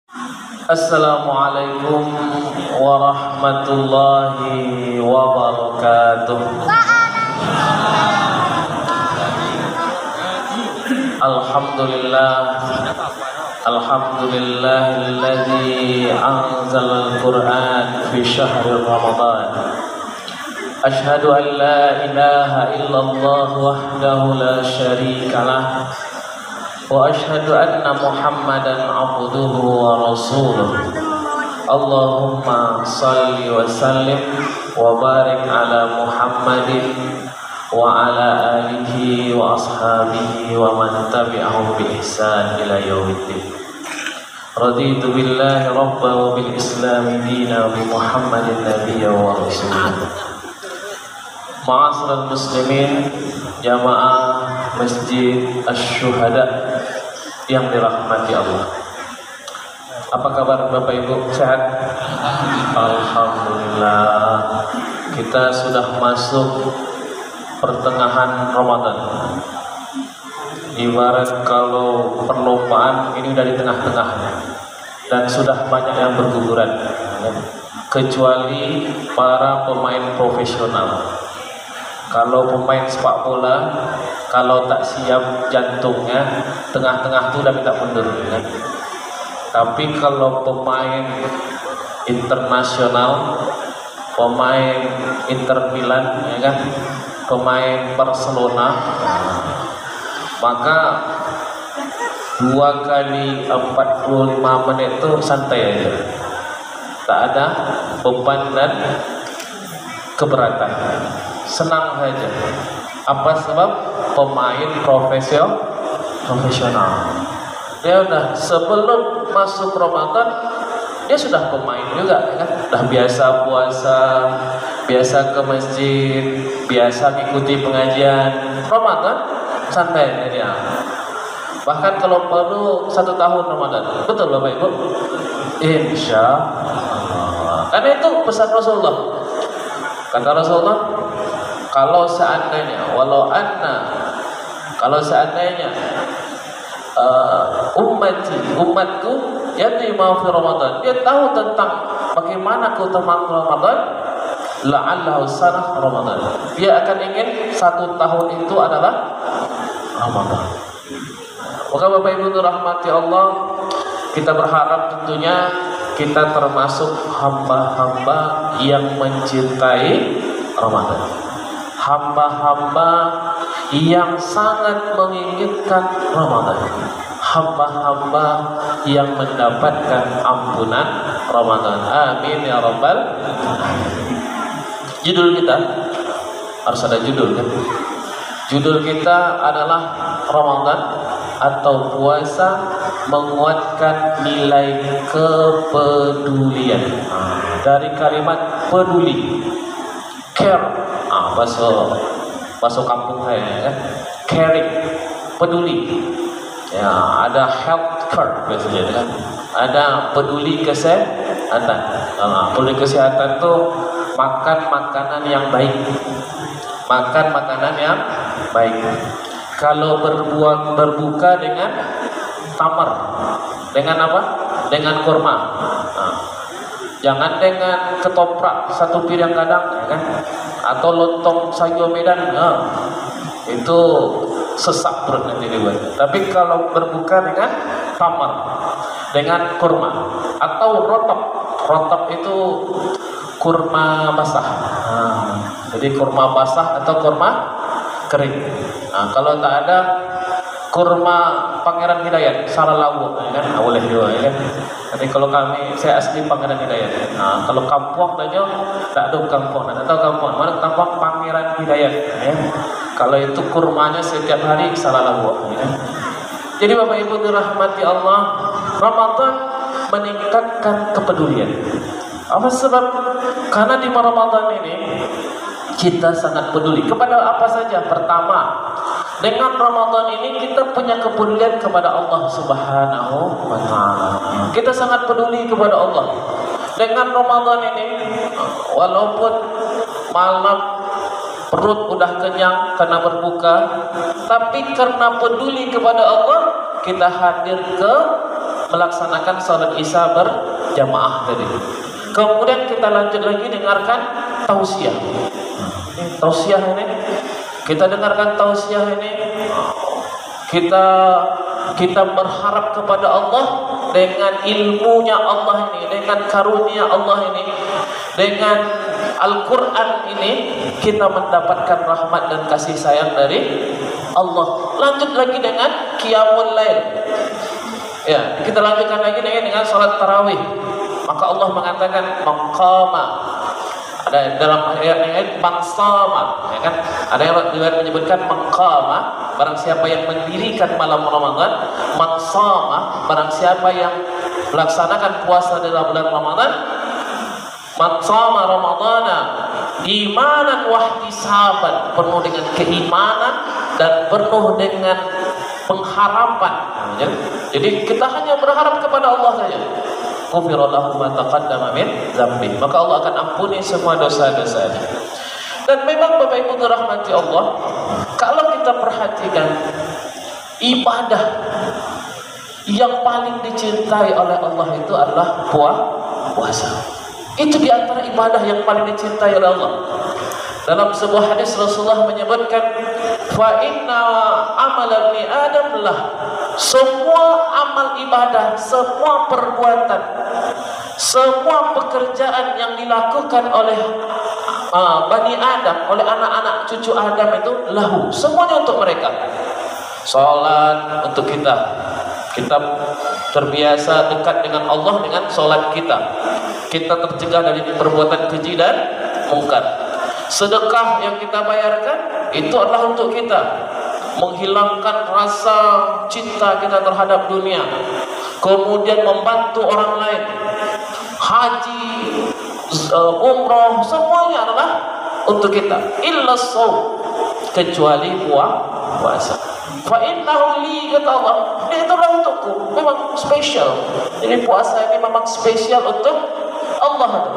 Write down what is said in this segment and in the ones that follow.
Assalamualaikum warahmatullahi wabarakatuh. Alhamdulillah, alhamdulillahilladzi anzalal Qur'an fi syahri Ramadan. Ashhadu an la ilaha illallah wahdahu la syarikalah wa ashhadu anna Muhammadan abduhu wa rasuluh. Allahumma salli wa sallim wa barik ala Muhammadin wa ala alihi wa ashabihi wa man tabi'ahum bi ihsan ila yaumiddin. Raditu billahi rabba wa bil islami dina bi Muhammadin nabiyya wa rasulullah. Ma'asyiral muslimin, jamaah Masjid Asy-Syuhada yang dirahmati Allah. Apa kabar Bapak Ibu? Sehat? Alhamdulillah. Kita sudah masuk pertengahan Ramadan. Ibarat kalau perlombaan ini udah di tengah-tengahnya dan sudah banyak yang berguguran, kecuali para pemain profesional. Kalau pemain sepak bola, kalau tak siap jantungnya, tengah-tengah itu udah minta mundur, kan? Tapi kalau pemain internasional, pemain Inter Milan, ya kan, pemain Barcelona, maka 2 kali 45 menit itu santai aja, tak ada beban dan keberatan, senang saja. Apa sebab? Pemain profesional. Dia udah sebelum masuk Ramadan dia sudah pemain juga, kan? Udah biasa puasa, biasa ke masjid, biasa mengikuti pengajian. Ramadan santai dia. Bahkan kalau perlu 1 tahun Ramadan. Betul Bapak Ibu? Insya Allah. Karena itu pesan Rasulullah. Kata Rasulullah, kalau seandainya umatku yadri ma fi Ramadan, dia tahu tentang bagaimana keutamaan Ramadan, la'allahu sanah Ramadan, dia akan ingin 1 tahun itu adalah Ramadan. Maka Bapak Ibu dirahmati Allah, kita berharap tentunya kita termasuk hamba-hamba yang mencintai Ramadan, hamba-hamba yang sangat menginginkan Ramadan, hamba-hamba yang mendapatkan ampunan Ramadan. Amin ya rabbal alamin. Judul kita harus ada judul, kan? Judul kita adalah Ramadan atau puasa menguatkan nilai kepedulian. Dari kalimat peduli, care, bahasa kampung saya, kan? Caring, peduli. Ya, ada health care biasanya, kan? Ada peduli kesehatan. Peduli kesehatan tuh makan makanan yang baik, makan makanan yang baik. Kalau berbuka dengan tamar, dengan apa? Dengan kurma. Jangan dengan ketoprak 1 piring kadang, ya kan? Atau lontong sayur Medan. Itu sesak perut nanti dibuat. Tapi kalau berbuka dengan tamar, dengan kurma, atau rotop. Rotop itu kurma basah. Jadi kurma basah atau kurma kering. Kalau tak ada kurma Pangeran Hidayat, salah lawuk, ya kan? Boleh juga, ya kan? Tapi kalau saya asli Pangeran Hidayat. Kalau kampung tanya, tak ada kampung. Tak tahu kampung mana? Kampung Pangeran Hidayat, ya. Kalau itu kurmanya setiap hari salah lawuk, ya. Jadi Bapak Ibu dirahmati Allah, Ramadan meningkatkan kepedulian. Apa sebab? Karena di Ramadan ini kita sangat peduli kepada apa saja. Pertama, dengan Ramadan ini kita punya kepedulian kepada Allah Subhanahu wa Ta'ala. Kita sangat peduli kepada Allah. Dengan Ramadan ini, walaupun malam perut udah kenyang karena berbuka, tapi karena peduli kepada Allah, kita hadir ke melaksanakan sholat isya berjamaah tadi. Kemudian kita lanjut lagi dengarkan tausiah. Tausiah ini kita dengarkan tausiah ini, kita berharap kepada Allah dengan ilmunya Allah ini, dengan karunia Allah ini, dengan Al-Quran ini, kita mendapatkan rahmat dan kasih sayang dari Allah. Lanjut lagi dengan Qiyamul Lail. Ya, kita lanjutkan lagi dengan salat tarawih. Maka Allah mengatakan maqama. Ada dalam ayat mansama, ya kan? Ada yang menyebutkan maqama, barang siapa yang mendirikan malam Ramadan, mansama, barang siapa yang melaksanakan puasa dalam bulan Ramadan, mansama Ramadana imanan wahtisaban, penuh dengan keimanan dan penuh dengan pengharapan. Jadi kita hanya berharap kepada Allah saja. Ghufira lahu ma taqaddama min dzambi, maka Allah akan ampuni semua dosa-dosanya. Dan memang Bapak Ibu dirahmati Allah, kalau kita perhatikan ibadah yang paling dicintai oleh Allah itu adalah puasa. Itu di antara ibadah yang paling dicintai oleh Allah. Dalam sebuah hadis Rasulullah menyebutkan, fa inna amal ibni Adam lah, semua amal ibadah, semua perbuatan, semua pekerjaan yang dilakukan oleh Bani Adam, oleh anak-anak cucu Adam itu lahu, semuanya untuk mereka. Salat untuk kita terbiasa dekat dengan Allah dengan salat kita tercegah dari perbuatan keji dan mungkar. Sedekah yang kita bayarkan itu adalah untuk kita, menghilangkan rasa cinta kita terhadap dunia, kemudian membantu orang lain. Haji, umrah, semuanya adalah untuk kita. Illa shaum, kecuali puasa. Fa innahu li, kata Allah, ini adalah untukku, memang spesial. Jadi puasa ini memang spesial untuk Allah.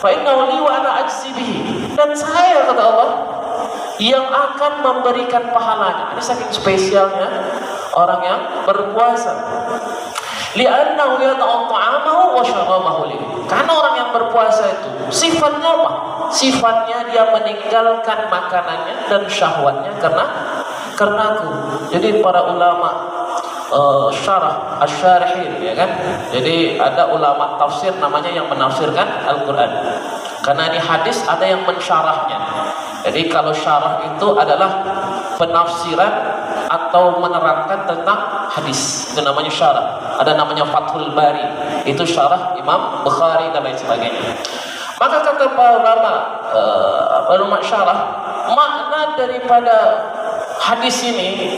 Fa innahu li wa ana ajzi bihi, dan saya, kata Allah, yang akan memberikan pahalanya. Ini saking spesialnya orang yang berpuasa. Li'annahu yad'u ta'amahu wa syarabahu li, karena orang yang berpuasa itu sifatnya apa? Sifatnya dia meninggalkan makanannya dan syahwatnya karena aku. Jadi para ulama syarah asy-syarihin, ya kan? Jadi ada ulama tafsir namanya yang menafsirkan Al-Qur'an. Karena ini hadis ada yang mensyarahnya. Jadi kalau syarah itu adalah penafsiran atau menerangkan tentang hadis, itu namanya syarah. Ada namanya Fathul Bari, itu syarah Imam Bukhari dan lain sebagainya. Maka kata para ulama syarah, makna daripada hadis ini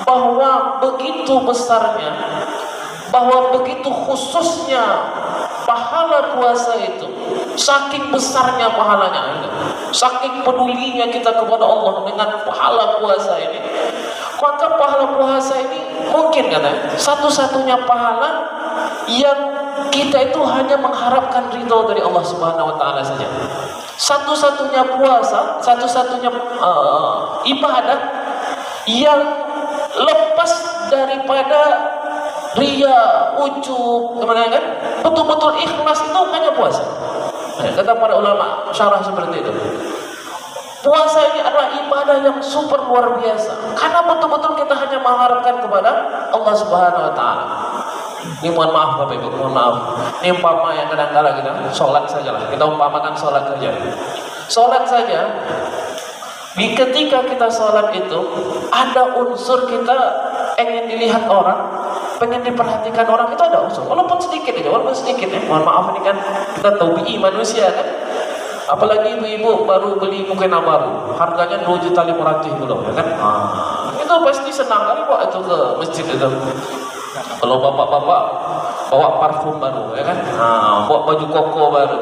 bahwa begitu besarnya, bahwa begitu khususnya pahala puasa itu, saking besarnya pahalanya, saking pedulinya kita kepada Allah dengan pahala puasa ini, maka pahala puasa ini mungkin katanya satu-satunya pahala yang kita itu hanya mengharapkan ridho dari Allah Subhanahu wa taala saja. Satu-satunya puasa, satu-satunya ibadah yang lepas daripada ria, ujub, kemudian kan betul-betul ikhlas, itu hanya puasa. Kata para ulama syarah seperti itu. Puasa ini adalah ibadah yang super luar biasa, karena betul-betul kita hanya mengharapkan kepada Allah Subhanahu wa taala. Ini mohon maaf Bapak Ibu, mohon maaf. Ini umpama yang kadang-kadang kita sholat saja lah. Kita umpamakan sholat saja. Sholat saja. Di ketika kita sholat itu ada unsur kita ingin dilihat orang, pengen diperhatikan orang, itu ada unsur. Walaupun sedikit aja, walaupun sedikit ya. Mohon maaf, ini kan kita tahu bi manusia kan. Apalagi ibu-ibu baru beli mukena baru, harganya 2.500.000 belum, ya kan? Itu pasti senang kali bawa itu ke masjid itu. Kalau bapak-bapak bawa parfum baru, ya kan? Bawa baju koko baru.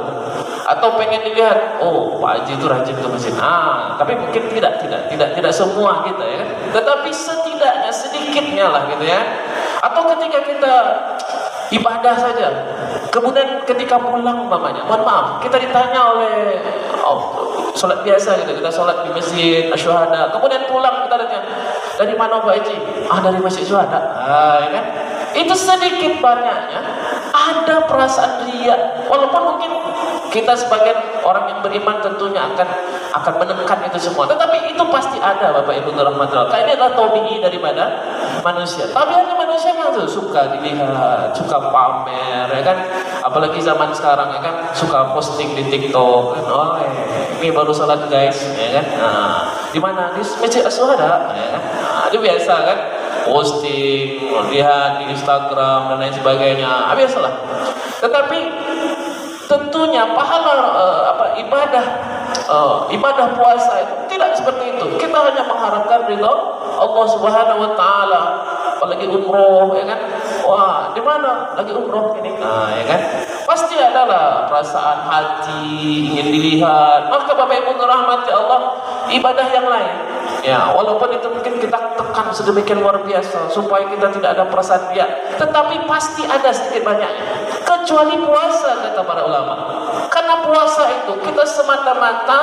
Atau pengen dilihat, oh Pak Haji itu rajin ke masjid. Tapi mungkin tidak semua kita, ya kan? Tetapi setidaknya sedikitnya lah gitu ya. Atau ketika kita ibadah saja, kemudian ketika pulang umpamanya, mohon maaf, kita ditanya oleh sholat biasa gitu, kita sholat di masjid Asyuhada, kemudian pulang kita tanya, dari mana Pak Haji? Dari Masjid Syuhada. Ya kan? itu sedikit banyaknya ada perasaan riya, walaupun mungkin kita sebagai orang yang beriman tentunya akan menekan itu semua, tetapi itu pasti ada Bapak Ibu rahmatullah. Karena ini adalah tabi'i daripada manusia. Tabiatnya manusia itu suka dilihat, suka pamer, ya kan? Apalagi zaman sekarang ya kan, suka posting di TikTok. Oh, ini baru salat guys, ya kan? Nah, di mana? Di Masjid As-Syuhada, ya kan? Nah, itu biasa kan? Posting, lihat di Instagram dan lain sebagainya. Biasalah. Tetapi tentunya pahala ibadah puasa itu tidak seperti itu. Kita hanya mengharapkan ridha Allah Subhanahu wa taala. Apalagi umroh, ya kan? Wah, di mana lagi umroh ini? Nah, ya kan? Pasti adalah perasaan hati ingin dilihat. Maka Bapak Ibu rahmati Allah, ibadah yang lain, ya, walaupun itu mungkin kita tekan sedemikian luar biasa supaya kita tidak ada perasaan riya, tetapi pasti ada sedikit banyaknya. Kecuali puasa, kata para ulama. Karena puasa itu kita semata-mata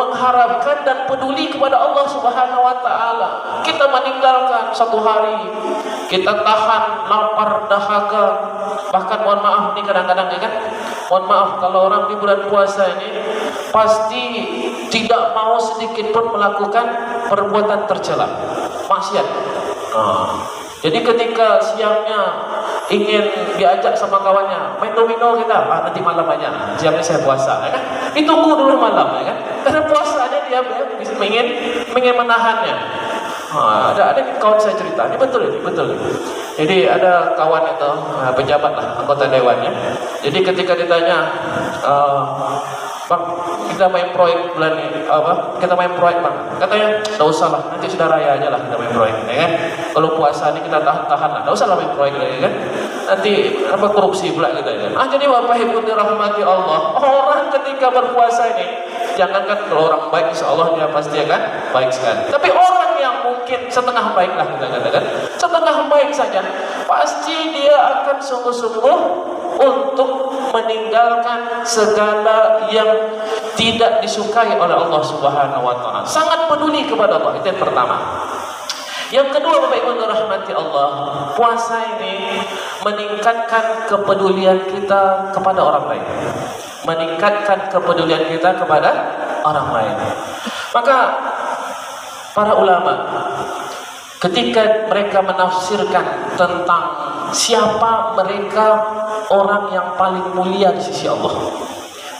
mengharapkan dan peduli kepada Allah Subhanahu wa taala. Kita meninggalkan satu hari, kita tahan lapar dahaga. Bahkan mohon maaf nih kadang-kadang ya kan, mohon maaf kalau orang di bulan puasa ini pasti tidak mau sedikit pun melakukan perbuatan tercela, maksiat. Jadi ketika siangnya ingin diajak sama kawannya main domino kita, nanti malam aja, siangnya saya puasa, ya kan? Ditunggu dulu malam, ya kan? Karena puasanya dia ingin menahannya. Ada kawan saya cerita, ini betul. Jadi ada kawan itu pejabat lah, anggota dewannya. Jadi ketika ditanya, Bang, kita main proyek bulan ini, kita main proyek Bang. Katanya, tidak usah lah, nanti sudah raya aja lah kita main proyek, ya kan? Kalau puasa ini kita tahan lah, tidak usah lah main proyek lagi, kan? Nanti korupsi pula kita, ya. Jadi Bapak Ibu dirahmati Allah, orang ketika berpuasa ini, jangankan kalau orang baik, insya Allah dia pasti akan baik sekali. Tapi orang yang mungkin setengah baik lah kita katakan, setengah baik saja, pasti dia akan sungguh-sungguh untuk meninggalkan segala yang tidak disukai oleh Allah Subhanahu wa taala. Sangat peduli kepada Allah, itu yang pertama. Yang kedua Bapak Ibu rahmati Allah, puasa ini meningkatkan kepedulian kita kepada orang lain. Meningkatkan kepedulian kita kepada orang lain. Maka para ulama ketika mereka menafsirkan tentang siapa mereka orang yang paling mulia di sisi Allah.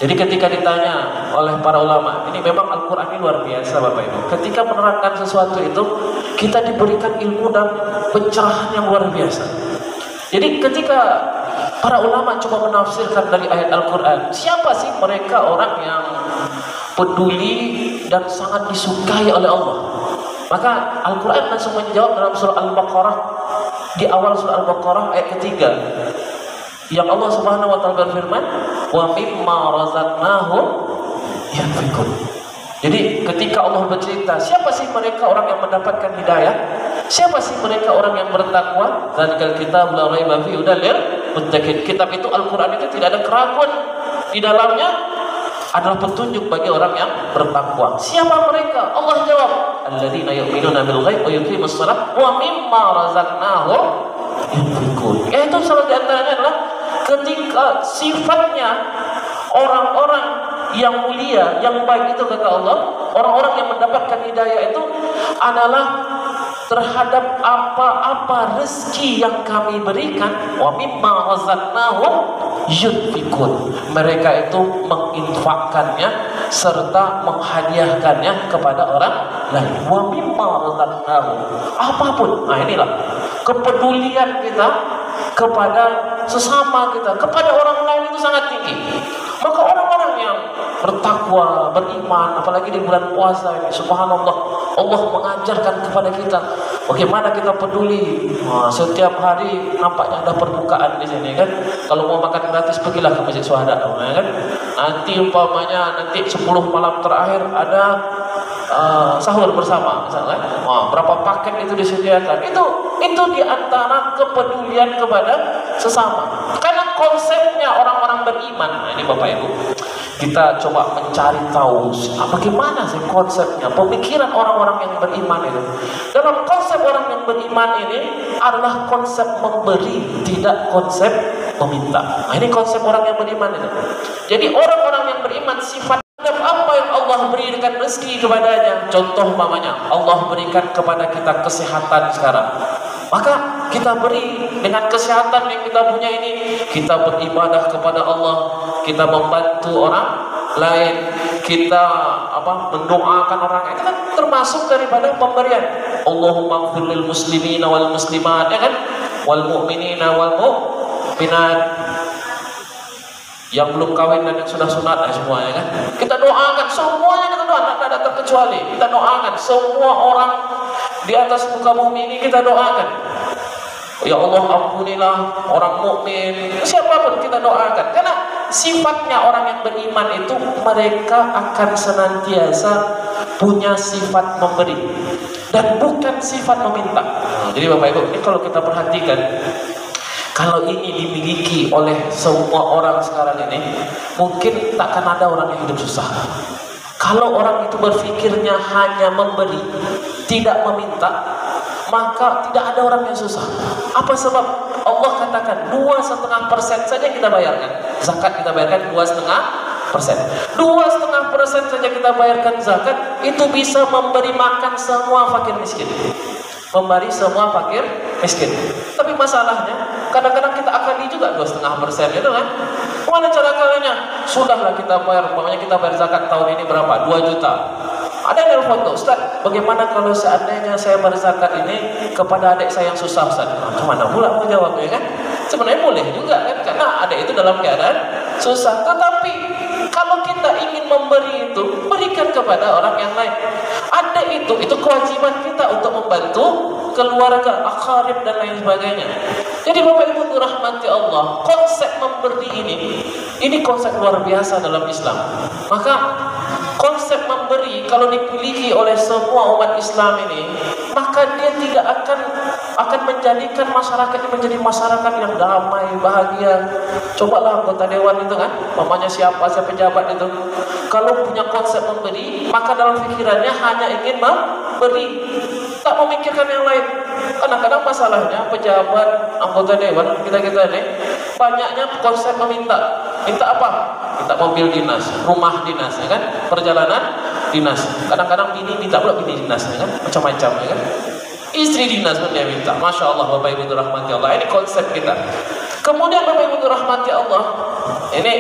Jadi ketika ditanya oleh para ulama, ini memang Al-Quran ini luar biasa Bapak Ibu. Ketika menerangkan sesuatu itu, kita diberikan ilmu dan pencerahan yang luar biasa. Jadi ketika para ulama coba menafsirkan dari ayat Al-Quran, siapa sih mereka orang yang peduli dan sangat disukai oleh Allah? Maka Al-Quran langsung menjawab dalam surah Al-Baqarah, di awal surah Al-Baqarah ayat ketiga, yang Allah Subhanahu wa taala berfirman, "Wa mimma razaqnahum yunfiqun." Jadi ketika Allah bercerita, siapa sih mereka orang yang mendapatkan hidayah? Siapa sih mereka orang yang bertakwa? Dzalikal kitab la raiba fihi hudal lil muttaqin. Kitab itu Al-Qur'an itu tidak ada keraguan di dalamnya, adalah petunjuk bagi orang yang bertakwa. Siapa mereka? Allah jawab, alladzina yu'minuna bil ghaib wa yuqimus shalah wa mimma razaqnahum yunfiqun. Itu salah di antaranya adalah ketika sifatnya orang-orang yang mulia, yang baik itu kata Allah, orang-orang yang mendapatkan hidayah itu adalah terhadap apa-apa rezeki yang kami berikan, wa mimma razaqnahum yunfiqun. Mereka itu menginfakkannya serta menghadiahkannya kepada orang lain. Wa mimma razaqnahum, apapun. Nah, inilah kepedulian kita kepada sesama kita, kepada orang lain itu sangat tinggi. Maka orang-orang yang bertakwa, beriman, apalagi di bulan puasa ini, subhanallah, Allah mengajarkan kepada kita bagaimana kita peduli. Setiap hari nampaknya ada perbukaan di sini kan. Kalau mau makan gratis pergilah ke Masjid Syuhada, kan. Nanti umpamanya nanti 10 malam terakhir ada sahur bersama misalnya. Berapa paket itu disediakan. Itu di antara kepedulian kepada sesama. Karena konsepnya orang-orang beriman, ini Bapak Ibu, kita coba mencari tahu bagaimana sih konsepnya, pemikiran orang-orang yang beriman itu. Dalam konsep orang yang beriman ini adalah konsep memberi, tidak konsep meminta. Nah, ini konsep orang yang beriman itu. Jadi orang-orang yang beriman sifat apa yang Allah berikan rezeki kepadanya. Contoh umpamanya Allah berikan kepada kita kesehatan sekarang, maka kita beri dengan kesehatan yang kita punya ini, kita beribadah kepada Allah, kita membantu orang lain, kita mendoakan orang lain. Itu kan termasuk daripada pemberian. Allahumma ighfir lil muslimina wal muslimat, ya kan? Wal mu'minina wal mu'minat. Yang belum kawin dan yang sudah sunat, semuanya kan. Kita doakan semuanya, kita doakan, tidak ada terkecuali. Kita doakan semua orang di atas muka bumi ini, kita doakan. Ya Allah, ampunilah orang mukmin, siapapun kita doakan. Karena sifatnya orang yang beriman itu mereka akan senantiasa punya sifat memberi dan bukan sifat meminta. Jadi Bapak Ibu, ini kalau kita perhatikan, kalau ini dimiliki oleh semua orang sekarang ini, mungkin takkan ada orang yang hidup susah. Kalau orang itu berpikirnya hanya memberi, tidak meminta, maka tidak ada orang yang susah. Apa sebab? Allah katakan 2,5% saja kita bayarkan zakat, kita bayarkan 2,5%. 2,5% saja kita bayarkan zakat, itu bisa memberi makan semua fakir miskin, memberi semua fakir miskin. Tapi masalahnya kadang-kadang kita akali juga 2,5% itu kan. Mana cara kalinya? Sudahlah kita bayar, umpamanya kita bayar zakat tahun ini berapa? 2 juta. Ada yang foto, Ustaz, bagaimana kalau seandainya saya berzakat ini kepada adik saya yang susah, Ustaz? Kemana pula mau jawabnya kan? Sebenarnya boleh juga kan, karena adik itu dalam keadaan susah. Tetapi kalau kita ingin memberi itu, berikan kepada orang yang lain. Adik itu kewajiban kita untuk membantu keluarga, akarib dan lain sebagainya. Jadi Bapak Ibu dirahmati Allah, konsep memberi ini konsep luar biasa dalam Islam. Maka konsep memberi kalau dimiliki oleh semua umat Islam ini, maka dia tidak akan menjadikan masyarakat ini menjadi masyarakat yang damai, bahagia. Cobalah anggota dewan itu kan, mamanya siapa pejabat itu, kalau punya konsep memberi, maka dalam pikirannya hanya ingin memberi, tak memikirkan yang lain. Kadang-kadang masalahnya pejabat, anggota dewan kita ini banyaknya konsep meminta. Minta apa? Minta mobil dinas, rumah dinas, ya kan? Perjalanan dinas. Kadang-kadang bini minta pula bini dinas, ya kan? Macam-macam, ya kan? Istri dinas pun dia minta. Masya Allah, Bapak Ibu dirahmati Allah. Ini konsep kita. Kemudian Bapak Ibu dirahmati Allah, ini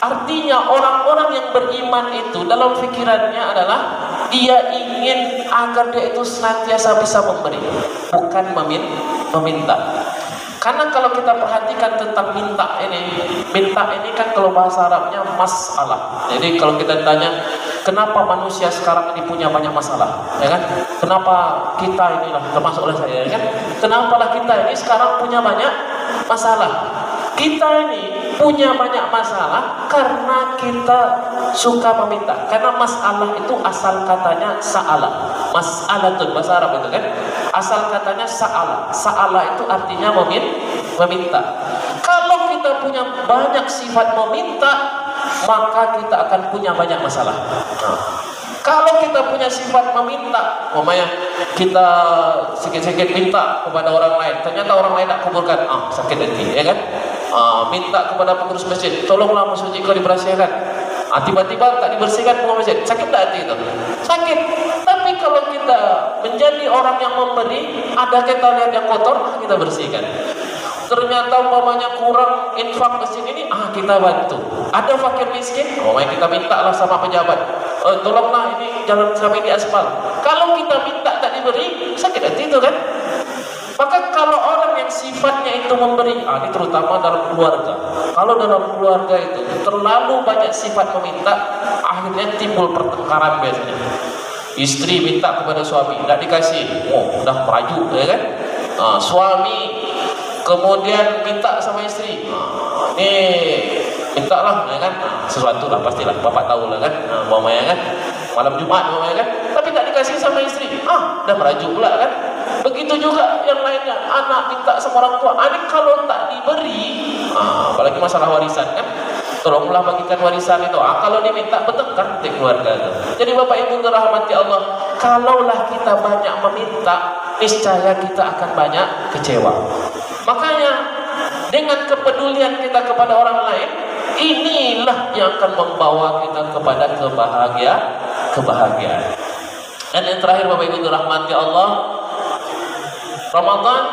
artinya orang-orang yang beriman itu dalam pikirannya adalah dia ingin agar dia itu senantiasa bisa memberi, bukan meminta. Karena kalau kita perhatikan tentang minta ini kan kalau bahasa Arabnya masalah. Jadi kalau kita tanya, kenapa manusia sekarang ini punya banyak masalah, ya kan? Kenapa kita inilah, termasuk oleh saya, ya kan? Kenapalah kita ini sekarang punya banyak masalah? Kita ini punya banyak masalah karena kita suka meminta. Karena masalah itu asal katanya sa'ala. Mas'alatun, bahasa Arab itu kan. Asal katanya sa'ala. Sa'ala itu artinya meminta. Kalau kita punya banyak sifat meminta, maka kita akan punya banyak masalah. Kalau kita punya sifat meminta, umpamanya kita sedikit-sedikit minta kepada orang lain, ternyata orang lain tak kuburkan, sakit hati, ya kan? Minta kepada pengurus masjid, tolonglah masjid kau dibersihkan. Tiba-tiba tak dibersihkan pengurus masjid, sakit tak hati itu? Sakit. Tapi kalau kita menjadi orang yang memberi, ada kita lihat yang kotor, kita bersihkan. Ternyata umpamanya kurang infak ke sini nih, kita bantu. Ada fakir miskin, kita minta lah sama pejabat, tolonglah ini jangan sampai di aspal. Kalau kita minta tak diberi, sakit hati itu kan. Maka kalau orang yang sifatnya itu memberi, ini terutama dalam keluarga. Kalau dalam keluarga itu terlalu banyak sifat meminta, akhirnya timbul pertengkaran biasanya. Istri minta kepada suami, tidak dikasih, udah merajuk, ya kan? Suami kemudian minta sama istri, ini mintalah, ya kan? Sesuatu lah pastilah, bapak tahu lah kan, mamanya kan, malam Jumat mamanya kan, tapi tak dikasih sama istri, dah merajuk pula kan. Begitu juga yang lainnya, anak minta sama orang tua, ini kalau tak diberi, apalagi masalah warisan kan, tolonglah bagikan warisan itu. Kalau diminta bertengkar nanti keluarga itu. Jadi Bapak Ibu dirahmati Allah, kalaulah kita banyak meminta, niscaya kita akan banyak kecewa. Makanya dengan kepedulian kita kepada orang lain, inilah yang akan membawa kita kepada kebahagiaan. Dan yang terakhir Bapak Ibu dirahmati Allah, Ramadan,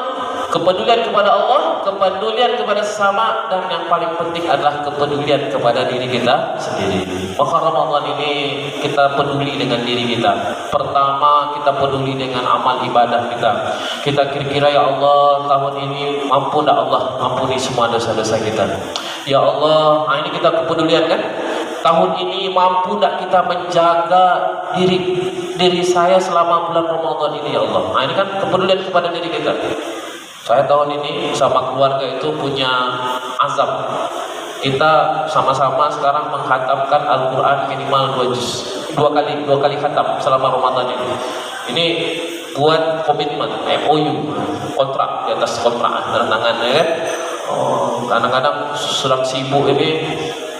kepedulian kepada Allah, kepedulian kepada sesama, dan yang paling penting adalah kepedulian kepada diri kita sendiri. Maka Ramadan ini kita peduli dengan diri kita. Pertama, kita peduli dengan amal ibadah kita. Kita kira-kira, ya Allah, tahun ini mampu tak Allah mampuni semua dosa-dosa kita. Ya Allah, ini kita kepedulian kan? Tahun ini mampu tak kita menjaga diri saya selama bulan Ramadan ini, ya Allah. Ini kan kepedulian kepada diri kita. Saya tahun ini sama keluarga itu punya azam. Kita sama-sama sekarang menghatamkan Al-Quran minimal 2 juz. Dua kali khatam selama Ramadan ini. Ini buat komitmen, MOU, kontrak, di atas kontrak tangan ya kan. Kadang-kadang sedang sibuk ini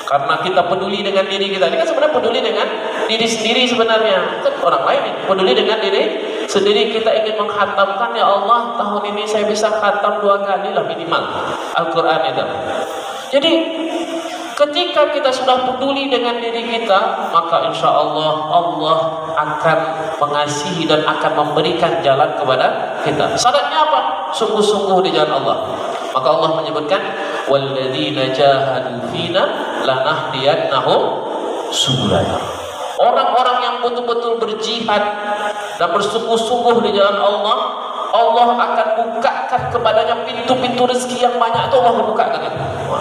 karena kita peduli dengan diri kita. Ini kan sebenarnya peduli dengan diri sendiri sebenarnya. Kan orang lain peduli dengan diri sendiri. Kita ingin menghatamkan, ya Allah, tahun ini saya bisa khatam 2 kali lah minimal Al-Quran itu. Jadi ketika kita sudah peduli dengan diri kita, maka insya Allah Allah akan mengasihi dan akan memberikan jalan kepada kita. Syaratnya apa? Sungguh-sungguh di jalan Allah. Maka Allah menyebutkan, walladzina jahadu fina lanahdiyannahum subulana. Orang-orang yang betul-betul berjihad dan bersungguh-sungguh di jalan Allah, Allah akan bukakan kepadanya pintu-pintu rezeki yang banyak. Itu Allah bukakan.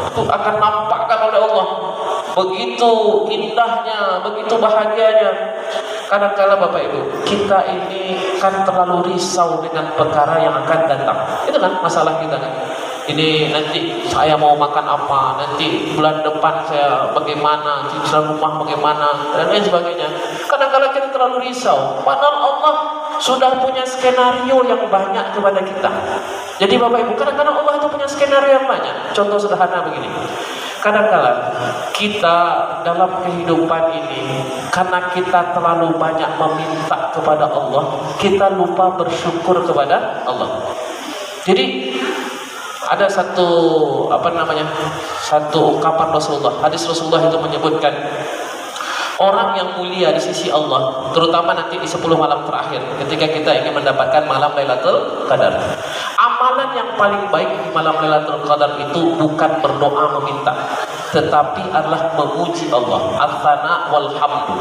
Itu akan nampakkan oleh Allah. Begitu indahnya, begitu bahagianya. Kadang-kala Bapak Ibu, kita ini kan terlalu risau dengan perkara yang akan datang. Itu kan masalah kita kan. Ini nanti saya mau makan apa, nanti bulan depan saya bagaimana, cicilan rumah bagaimana, dan lain sebagainya. Kadang-kadang kita terlalu risau, padahal Allah sudah punya skenario yang banyak kepada kita. Jadi Bapak Ibu, kadang-kadang Allah itu punya skenario yang banyak. Contoh sederhana begini, kadang-kadang kita dalam kehidupan ini, karena kita terlalu banyak meminta kepada Allah, kita lupa bersyukur kepada Allah. Jadi ada satu ungkapan Rasulullah, hadis Rasulullah itu menyebutkan, orang yang mulia di sisi Allah, terutama nanti di 10 malam terakhir, ketika kita ingin mendapatkan malam Lailatul Qadar, amalan yang paling baik di malam Lailatul Qadar itu bukan berdoa meminta, tetapi adalah memuji Allah. Al-thana wal hamdu.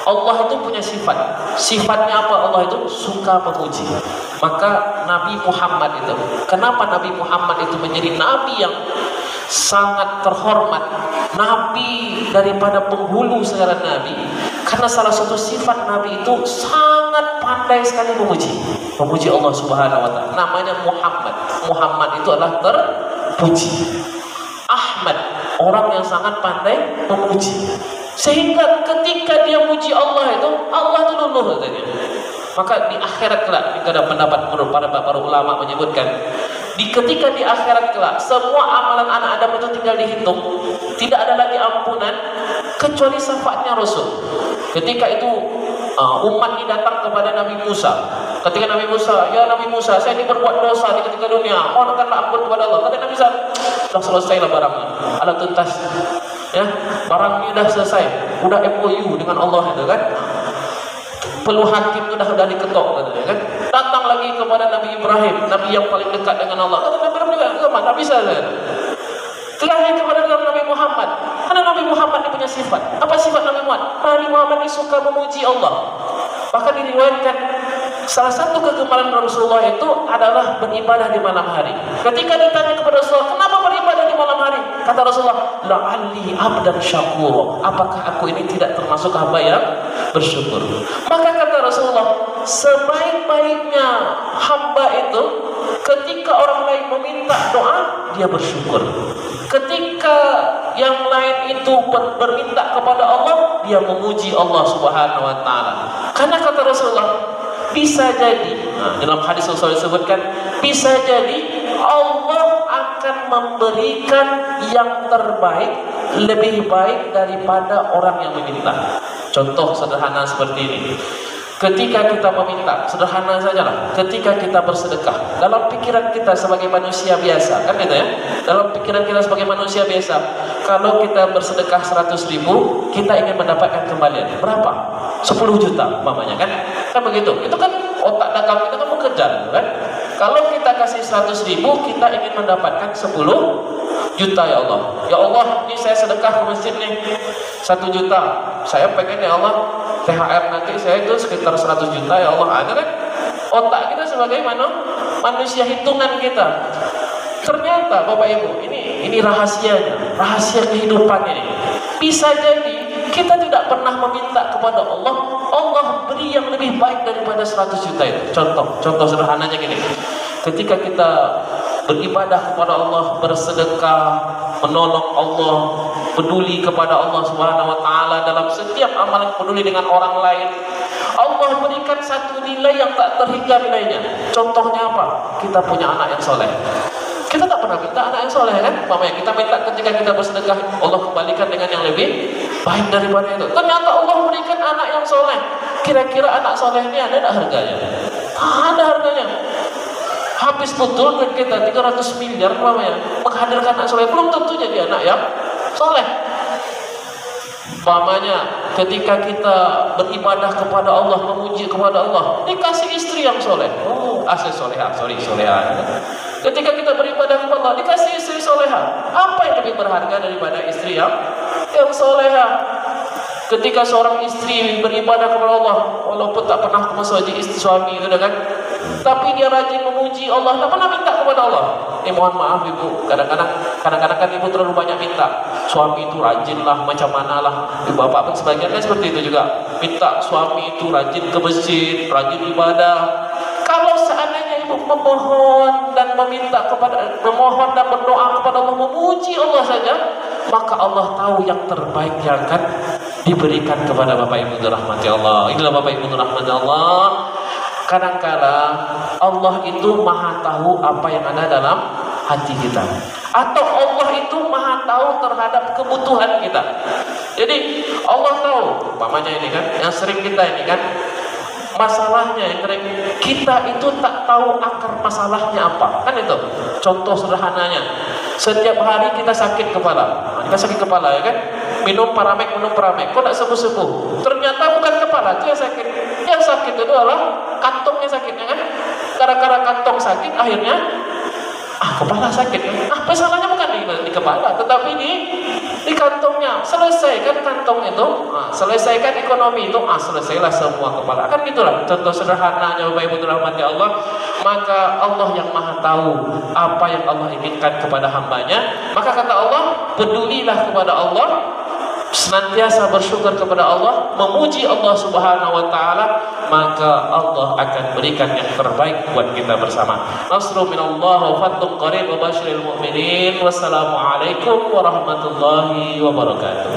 Allah itu punya sifat. Sifatnya apa? Allah itu suka memuji. Maka Nabi Muhammad itu, kenapa Nabi Muhammad itu menjadi Nabi yang sangat terhormat, Nabi daripada penghulu segala Nabi? Karena salah satu sifat Nabi itu sangat pandai sekali memuji Allah Subhanahu wa Ta'ala. Namanya Muhammad. Muhammad itu adalah terpuji. Ahmad, orang yang sangat pandai memuji. Sehingga ketika dia muji Allah itu, Allah itu luluh katanya. Maka di akhirat kelak, ada pendapat para ulama menyebutkan, ketika di akhirat kelak, semua amalan anak Adam itu tinggal dihitung, tidak ada lagi ampunan kecuali syafaatnya Rasul. Ketika itu umat ini datang kepada Nabi Musa. Ketika Nabi Musa, ya Nabi Musa, saya ini berbuat dosa di ketika dunia, mohonkanlah ampun kepada Allah. Kata Nabi Musa, sudah selesailah barangnya, alat tuntas. Ya, barangnya sudah selesai, udah MOU dengan Allah itu kan. Perlu hakim sudah diketok katanya kan. Datang lagi kepada Nabi Ibrahim, Nabi yang paling dekat dengan Allah. Kata Nabi Ibrahim juga tak bisa kan. Terakhir kepada Nabi Muhammad. Karena Nabi Muhammad dia punya sifat. Apa sifat Nabi Muhammad? Nabi Muhammad ini suka memuji Allah. Bahkan diriwayatkan salah satu kegemaran Rasulullah itu adalah beribadah di malam hari. Ketika ditanya kepada Rasulullah, kenapa beribadah di malam hari? Kata Rasulullah, la'alli abdan syakur. Apakah aku ini tidak termasuk hamba yang bersyukur? Maka kata Rasulullah, sebaik-baiknya hamba itu ketika orang lain meminta doa, dia bersyukur. Ketika yang lain itu berminta kepada Allah, dia memuji Allah Subhanahu wa Ta'ala. Karena kata Rasulullah, bisa jadi, dalam hadis Rasulullah disebutkan, bisa jadi Allah akan memberikan yang terbaik lebih baik daripada orang yang meminta. Contoh sederhana seperti ini. Ketika kita meminta, sederhana sajalah. Ketika kita bersedekah, dalam pikiran kita sebagai manusia biasa, kan gitu ya? Dalam pikiran kita sebagai manusia biasa, kalau kita bersedekah 100.000, kita ingin mendapatkan kembalian berapa? 10 juta, umpamanya kan? Kan begitu. Itu kan otak dagang kita kan mengejar, kan? Kalau kita kasih 100.000, kita ingin mendapatkan 10 juta ya Allah. Ya Allah, ini saya sedekah ke masjid nih 1 juta. Saya pengen ya Allah THR nanti saya itu sekitar 100 juta ya Allah. Ada kan otak kita sebagai manusia hitungan kita. Ternyata Bapak Ibu, ini rahasianya, rahasia kehidupan ini. Bisa jadi kita tidak pernah meminta kepada Allah, Allah beri yang lebih baik daripada 100 juta itu. Contoh sederhananya gini. Ketika kita beribadah kepada Allah, bersedekah, menolong Allah, peduli kepada Allah Subhanahu wa taala dalam setiap amalan, peduli dengan orang lain, Allah berikan satu nilai yang tak terhingga nilainya. Contohnya apa? Kita punya anak yang soleh. Kita tak pernah minta anak yang soleh kan? Mamanya kita minta ketika kita bersedekah, Allah kembalikan dengan yang lebih baik daripada itu. Ternyata Allah berikan anak yang soleh. Kira-kira anak soleh ini ada tak harganya? Ada harganya. Habis betul duit kita 300 miliar mamanya menghadirkan anak soleh, belum tentu jadi anak yang soleh. Mamanya ketika kita beribadah kepada Allah, memuji kepada Allah, dikasih istri yang soleh. Soleha. Ketika kita beribadah kepada Allah, dikasih istri soleha. Apa yang lebih berharga daripada istri yang soleha? Ketika seorang istri beribadah kepada Allah, walaupun tak pernah ke masjid istri suami itu kan, tapi dia rajin memuji Allah, tak pernah minta kepada Allah. Mohon maaf ibu, kadang-kadang kan ibu terlalu banyak minta. Suami itu rajin lah, macam mana lah. Bapak pun sebagian kan seperti itu juga. Minta suami itu rajin ke masjid, rajin ibadah. Kalau seandainya ibu memohon dan memohon dan berdoa kepada Allah, memuji Allah saja, maka Allah tahu yang terbaik yang akan diberikan kepada Bapak Ibu dirahmati Allah. Inilah Bapak Ibu dirahmati Allah. Kadang-kadang Allah itu maha tahu apa yang ada dalam hati kita, atau Allah itu maha tahu terhadap kebutuhan kita. Jadi Allah tahu, umpamanya ini kan, yang sering kita ini kan, masalahnya yang sering kita itu tak tahu akar masalahnya apa, kan itu. Contoh sederhananya, setiap hari kita sakit kepala, ya kan? Minum paramek, kok tak sembuh-sembuh. Ternyata bukan kepala itu yang sakit. Yang sakit itu adalah kantongnya sakitnya kan. Gara-gara kantong sakit, akhirnya kepala sakit. Masalahnya bukan di kepala, tetapi di kantongnya. Selesaikan kantong itu, selesaikan ekonomi itu, selesailah semua kepala. Kan gitulah contoh sederhananya Bapak Ibu dirahmati Allah. Maka Allah yang maha tahu apa yang Allah inginkan kepada hambanya. Maka kata Allah, pedulilah kepada Allah, senantiasa bersyukur kepada Allah, memuji Allah Subhanahu wa taala, maka Allah akan berikan yang terbaik buat kita bersama. Nasrul minallah wa fathun qarib wa basyiril mu'minin. Wassalamualaikum warahmatullahi wabarakatuh.